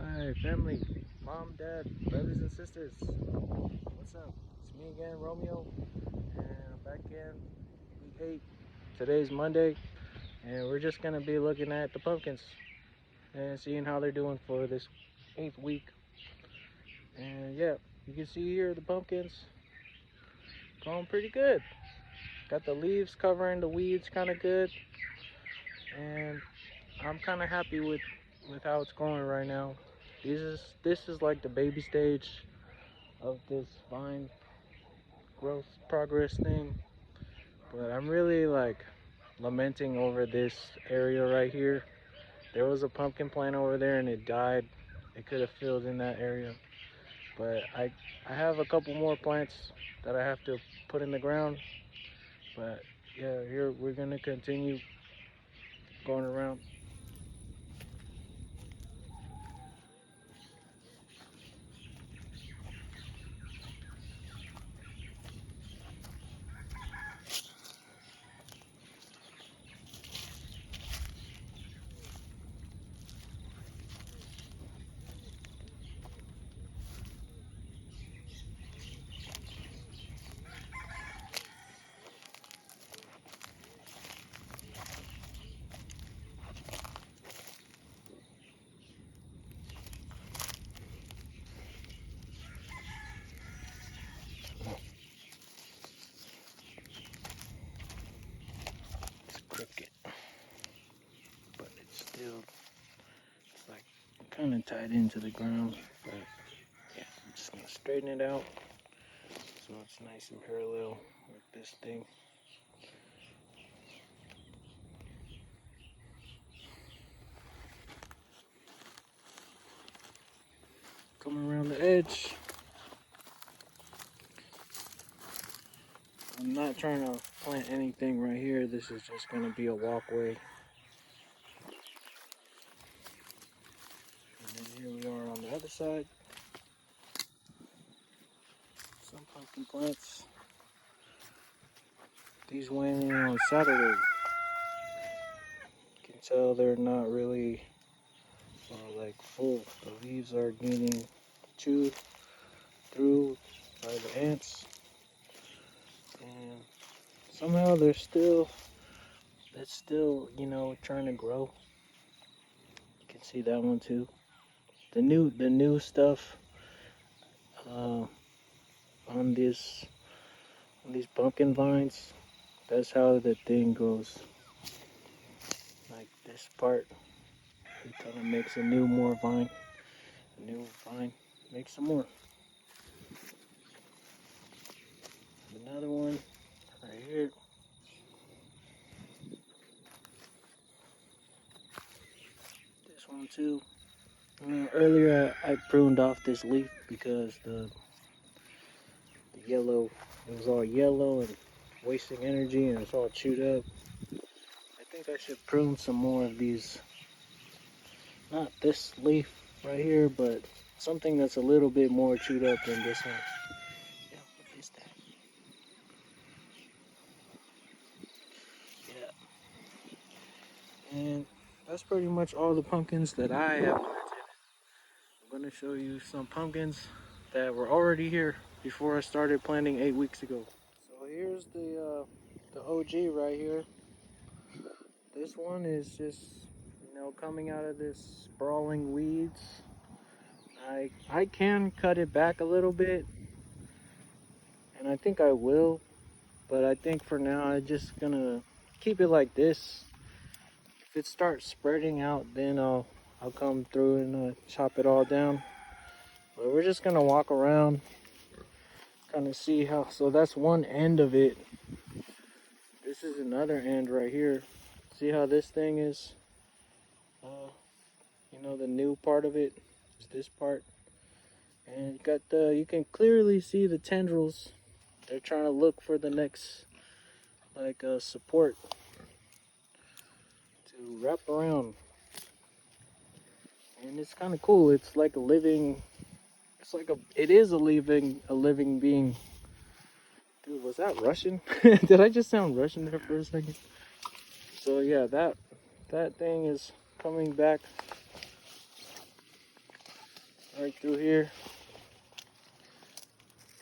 Hi, family, mom, dad, brothers and sisters. What's up? It's me again, Romeo, and I'm back in week 8. Today's Monday, and we're just gonna be looking at the pumpkins and seeing how they're doing for this 8th week. And yeah, you can see here the pumpkins going pretty good. Got the leaves covering the weeds kind of good, and I'm kind of happy with how it's going right now. This is like the baby stage of this vine growth progress thing, but I'm really like lamenting over this area right here. There was a pumpkin plant over there and it died. It could have filled in that area, but I have a couple more plants that I have to put in the ground. But yeah, here we're gonna continue going around. It's crooked, but it's like kind of tied into the ground. But yeah, I'm just gonna straighten it out so it's nice and parallel with this thing. Coming around the edge. I'm not trying to plant anything right here. This is just going to be a walkway. And then here we are on the other side. Some pumpkin plants. These went in on Saturday. You can tell they're not really like full. The leaves are getting chewed through by the ants. And somehow it's still, trying to grow. You can see that one too. The new stuff uh, on this on these pumpkin vines. That's how the thing goes. Like this part, it kind of makes a new vine, makes some more. Another one right here. This one too. Earlier I pruned off this leaf because the yellow, it was all yellow and wasting energy and it's all chewed up. I think I should prune some more of these. Not this leaf right here, but something that's a little bit more chewed up than this one. Yeah, what is that? Yeah. And that's pretty much all the pumpkins that I have planted. I'm going to show you some pumpkins that were already here before I started planting 8 weeks ago. So here's the OG right here. This one is just, coming out of this sprawling weeds. I can cut it back a little bit, and I think I will, but I think for now I'm just gonna keep it like this. If it starts spreading out, then I'll come through and chop it all down. But we're just gonna walk around, kind of see how. So that's one end of it. This is another end right here. See how this thing is? The new part of it is this part, and you can clearly see the tendrils. They're trying to look for the next support to wrap around, and it's kind of cool. It's like a living. It is a living being. Dude, was that Russian? Did I just sound Russian there for a second? So yeah, that thing is coming back. right through here.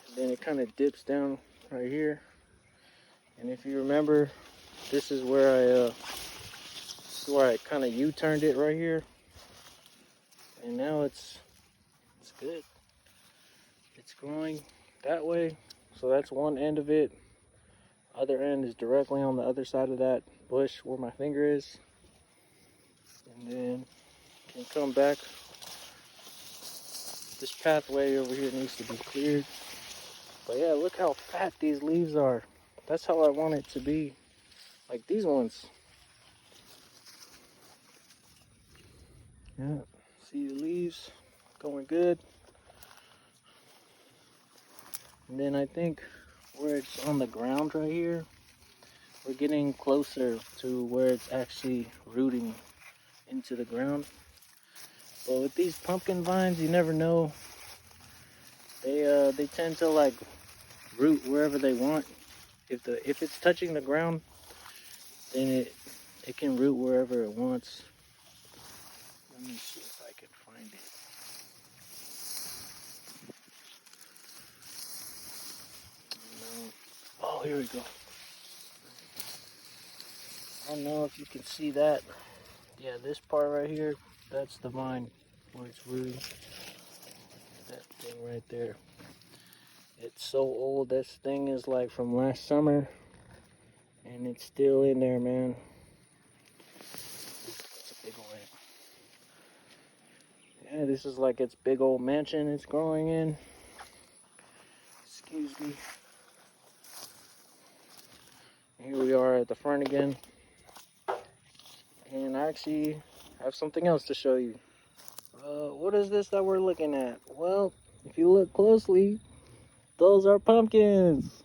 And then it kind of dips down right here. And if you remember, this is where I kind of U-turned it right here. And now it's good. It's growing that way. So that's one end of it. Other end is directly on the other side of that bush where my finger is. And then can come back. This pathway over here needs to be cleared. But yeah, look how fat these leaves are. That's how I want it to be. Like these ones. Yeah, see the leaves going good. And then I think where it's on the ground right here, we're getting closer to where it's actually rooting into the ground. But with these pumpkin vines, you never know. They tend to like root wherever they want. If it's touching the ground, then it can root wherever it wants. Let me see if I can find it. Oh, here we go. I don't know if you can see that. Yeah, this part right here, that's the vine where it's rooting. That thing right there. It's so old. This thing is like from last summer. And it's still in there, man. It's a big old ant. Yeah, this is like its big old mansion it's growing in. Excuse me. Here we are at the front again. And I actually have something else to show you. What is this that we're looking at? Well, if you look closely, those are pumpkins.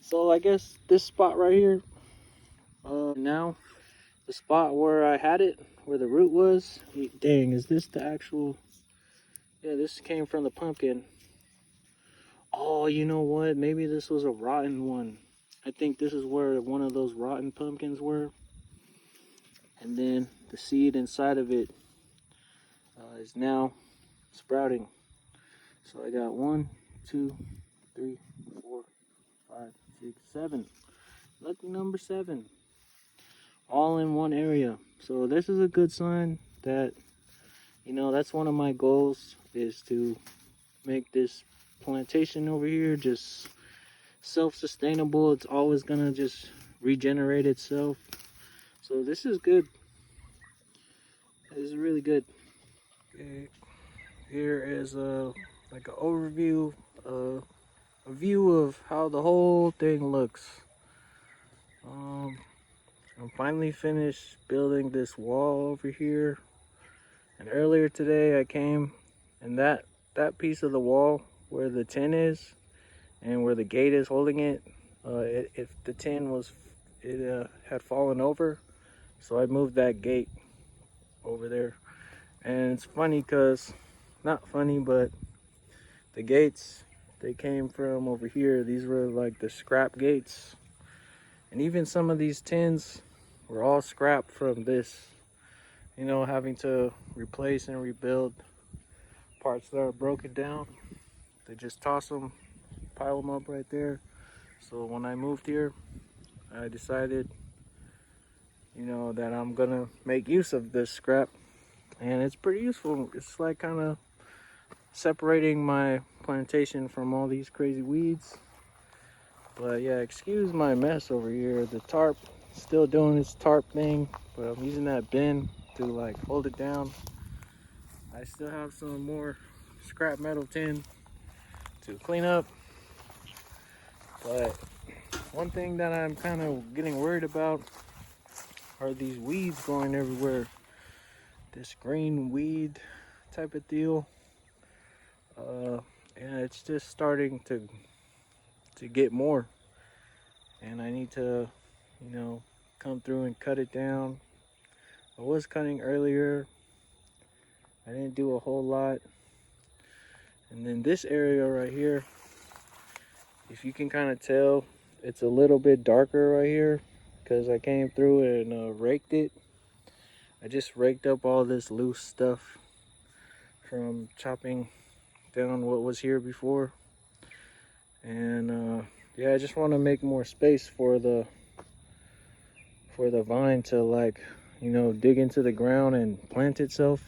So I guess this spot right here, now the spot where I had it, where the root was. Dang, is this the actual? Yeah, this came from the pumpkin. Oh, you know what? Maybe this was a rotten one. I think this is where one of those rotten pumpkins were. And then the seed inside of it is now sprouting. So I got 1, 2, 3, 4, 5, 6, 7. Lucky number 7. All in one area. So this is a good sign that, you know, that's one of my goals, is to make this plantation over here just self-sustainable. It's always gonna just regenerate itself. So this is good. This is really good. Okay. Here is like an overview, a view of how the whole thing looks. I'm finally finished building this wall over here. And earlier today I came, and that piece of the wall where the tin is and where the gate is holding it, if the tin was, it had fallen over, so I moved that gate over there. And it's funny because, not funny, but the gates, they came from over here. These were like the scrap gates, and even some of these tins were all scrap from this, you know, having to replace and rebuild parts that are broken down. They just toss them, pile them up right there. So when I moved here, I decided, you know, that I'm gonna make use of this scrap, and it's pretty useful. It's like kind of separating my plantation from all these crazy weeds. But yeah, excuse my mess over here. The tarp still doing its tarp thing, but I'm using that bin to like hold it down. I still have some more scrap metal tin to clean up, but one thing that I'm kind of getting worried about are these weeds going everywhere. This green weed type of deal. And it's just starting to get more. And I need to, you know, come through and cut it down. I was cutting earlier. I didn't do a whole lot. And then this area right here, if you can kind of tell, it's a little bit darker right here because I came through and raked it. I just raked up all this loose stuff from chopping down what was here before. And yeah, I just want to make more space for the vine to, like, you know, dig into the ground and plant itself.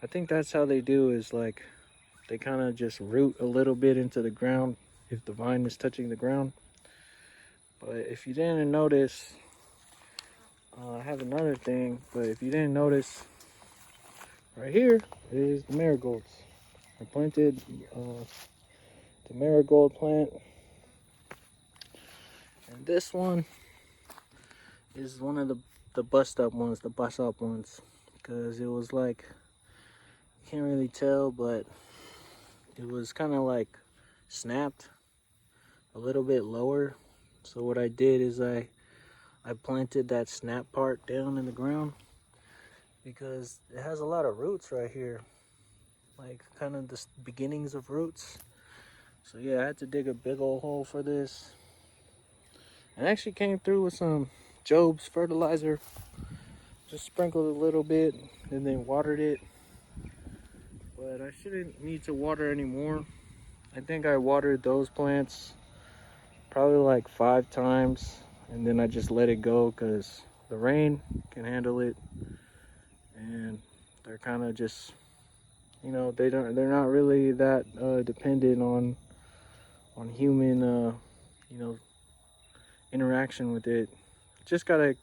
I think that's how they do, is like they kind of just root a little bit into the ground if the vine is touching the ground. But if you didn't notice, I have another thing, but if you didn't notice, right here is the marigolds. I planted the marigold plant, and this one is one of the bust up ones, because it was like, you can't really tell, but it was kind of like snapped a little bit lower. So what I did is I planted that snap part down in the ground, because it has a lot of roots right here, like kind of the beginnings of roots. So yeah, I had to dig a big old hole for this. And I actually came through with some Job's fertilizer, just sprinkled a little bit and then watered it. But I shouldn't need to water anymore. I think I watered those plants probably like 5 times, and then I just let it go because the rain can handle it, and they're kind of just, you know, they're not really that dependent on human you know, interaction with it. Just gotta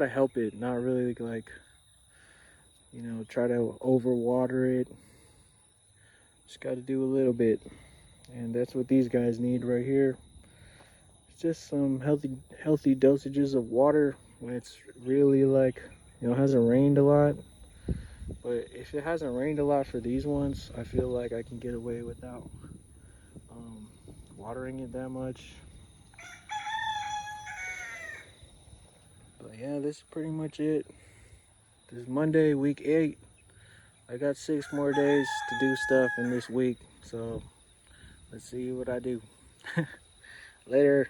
help it, not really like, you know, try to overwater it. Just got to do a little bit, and that's what these guys need right here. It's just some healthy dosages of water when it's really, like, you know, hasn't rained a lot. But if it hasn't rained a lot for these ones, I feel like I can get away without watering it that much. But yeah, this is pretty much it. This is Monday, week 8. I got 6 more days to do stuff in this week, so let's see what I do. Later.